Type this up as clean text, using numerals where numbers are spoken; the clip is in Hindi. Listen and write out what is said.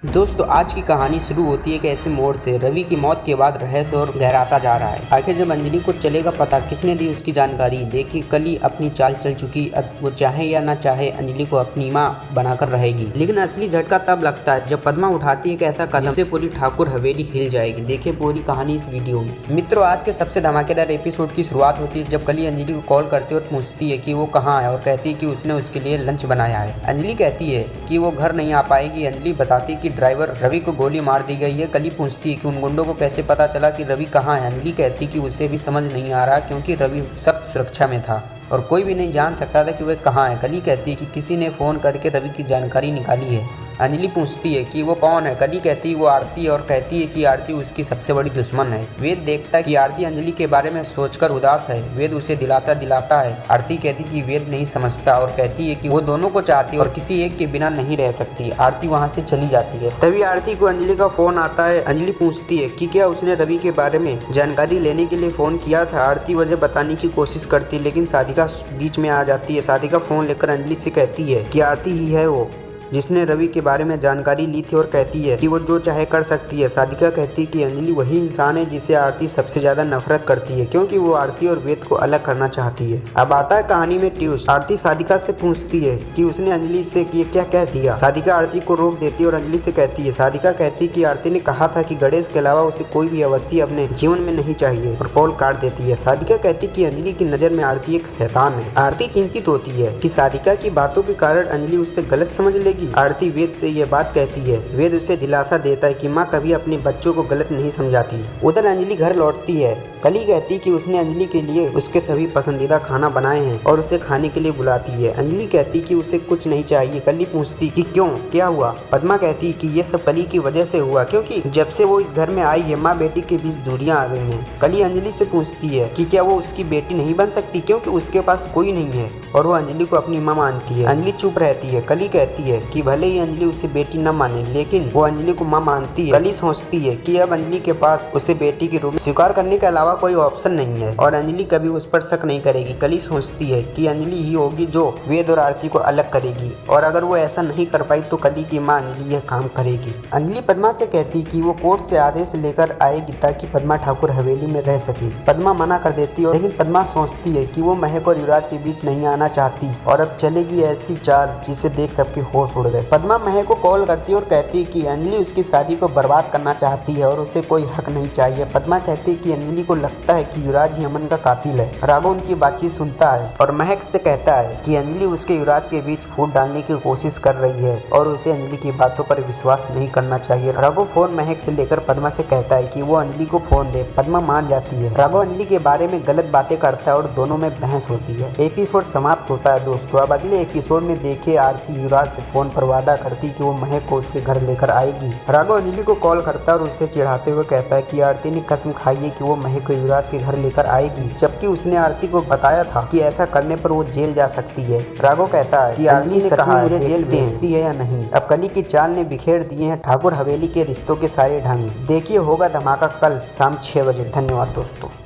दोस्तों आज की कहानी शुरू होती है एक ऐसे मोड़ से। रवि की मौत के बाद रहस्य और गहराता जा रहा है। आखिर जब अंजलि को चलेगा पता किसने दी उसकी जानकारी। देखिए कल ही अपनी चाल चल चुकी। अब वो चाहे या ना चाहे अंजलि को अपनी माँ बनाकर रहेगी। लेकिन असली झटका तब लगता है जब पद्मा उठाती है एक ऐसा कदम जिससे पूरी ठाकुर हवेली हिल जाएगी। देखिए पूरी कहानी इस वीडियो में। मित्रों आज के सबसे धमाकेदार एपिसोड की शुरुआत होती है जब कली अंजलि को कॉल करती है और पूछती है कि वो कहाँ है और कहती है कि उसने उसके लिए लंच बनाया है। अंजलि कहती है कि वो घर नहीं आ पाएगी। अंजलि बताती है कि ड्राइवर रवि को गोली मार दी गई है। कली पूछती है कि उन गुंडों को कैसे पता चला कि रवि कहाँ है। अंजलि कहती कि उसे भी समझ नहीं आ रहा क्योंकि रवि सख्त सुरक्षा में था और कोई भी नहीं जान सकता था कि वह कहाँ है। कली कहती है कि किसी ने फ़ोन करके रवि की जानकारी निकाली है। अंजलि पूछती है कि वो कौन है। कली कहती है वो आरती है और कहती है कि आरती उसकी सबसे बड़ी दुश्मन है। वेद देखता है कि आरती अंजलि के बारे में सोचकर उदास है। वेद उसे दिलासा दिलाता है। आरती कहती कि वेद नहीं समझता और कहती है कि वो दोनों को चाहती है और किसी एक के बिना नहीं रह सकती। आरती वहाँ से चली जाती है। तभी आरती को अंजलि का फोन आता है। अंजलि पूछती है कि क्या उसने रवि के बारे में जानकारी लेने के लिए फोन किया था। आरती वजह बताने की कोशिश करती है लेकिन साधिका बीच में आ जाती है। साधिका फोन लेकर अंजलि से कहती है कि आरती ही है वो जिसने रवि के बारे में जानकारी ली थी और कहती है कि वो जो चाहे कर सकती है। साधिका कहती है कि अंजलि वही इंसान है जिसे आरती सबसे ज्यादा नफरत करती है क्योंकि वो आरती और वेद को अलग करना चाहती है। अब आता है कहानी में ट्विस्ट। आरती साधिका से पूछती है कि उसने अंजलि से क्या कह दिया। साधिका आरती को रोक देती है और अंजलि से कहती है। साधिका कहती है कि आरती ने कहा था कि गणेश के अलावा उसे कोई भी अवस्थी अपने जीवन में नहीं चाहिए और कॉल काट देती है। साधिका कहती कि अंजलि की नजर में आरती एक शैतान है। आरती चिंतित होती है कि साधिका की बातों के कारण अंजलि उससे गलत समझ लेगी। आरती वेद से ये बात कहती है। वेद उसे दिलासा देता है कि माँ कभी अपने बच्चों को गलत नहीं समझाती। उधर अंजलि घर लौटती है। कली कहती कि उसने अंजलि के लिए उसके सभी पसंदीदा खाना बनाए हैं और उसे खाने के लिए बुलाती है। अंजलि कहती कि उसे कुछ नहीं चाहिए। कली पूछती कि क्यों, क्या हुआ। पद्मा कहती कि ये सब कली की वजह से हुआ क्योंकि जब से वो इस घर में आई है माँ बेटी के बीच दूरियां आ गई हैं। कली अंजलि से पूछती है कि क्या वो उसकी बेटी नहीं बन सकती क्योंकि उसके पास कोई नहीं है और वो अंजलि को अपनी माँ मानती है। अंजलि चुप रहती है। कली कहती है कि भले ही अंजलि उसे बेटी न माने लेकिन वो अंजलि को माँ मानती है। कली सोचती है कि अब अंजलि के पास उसे बेटी के रूप में स्वीकार करने के अलावा कोई ऑप्शन नहीं है और अंजलि कभी उस पर शक नहीं करेगी। कली सोचती है कि अंजलि ही होगी जो वेद और आरती को अलग करेगी और अगर वो ऐसा नहीं कर पाई तो कली की माँ अंजलि यह काम करेगी। अंजलि पद्मा से कहती कि वो कोर्ट से आदेश लेकर आएगी ताकि पद्मा ठाकुर हवेली में रह सके। पद्मा मना कर देती है लेकिन पद्मा सोचती है कि वो महक और युवराज के बीच नहीं आना चाहती और अब चलेगी ऐसी चाल जिसे देख सबके होश उड़ गए। पद्मा महक को कॉल करती है और कहती है कि अंजलि उसकी शादी को बर्बाद करना चाहती है और उसे कोई हक नहीं चाहिए। पद्मा कहती है कि अंजलि को लगता है कि युवराज ही अमन का कातिल है। राघव उनकी बातचीत सुनता है और महक से कहता है कि अंजलि उसके युवराज के बीच फूट डालने की कोशिश कर रही है और उसे अंजलि की बातों पर विश्वास नहीं करना चाहिए। राघव फोन महक से लेकर पद्मा से कहता है कि वो अंजलि को फोन दे। पद्मा मान जाती है। राघव अंजलि के बारे में गलत बातें करता है और दोनों में बहस होती है। एपिसोड समाप्त होता है दोस्तों। अब अगले एपिसोड में देखिए आरती युवराज से फोन पर वादा करती कि वो महक को उसके घर लेकर आएगी। राघव अंजलि को कॉल करता है और उसे चिढ़ाते हुए कहता है कि आरती ने कसम खाई है कि वो महक को युवराज के घर लेकर आएगी जबकि उसने आरती को बताया था कि ऐसा करने पर वो जेल जा सकती है। राघव कहता है कि आरती ने कहा मुझे जेल भेजती है या नहीं। अब कली की चाल ने बिखेर दिए हैं ठाकुर हवेली के रिश्तों के सारे ढंग। देखिए होगा धमाका कल शाम 6 बजे। धन्यवाद दोस्तों।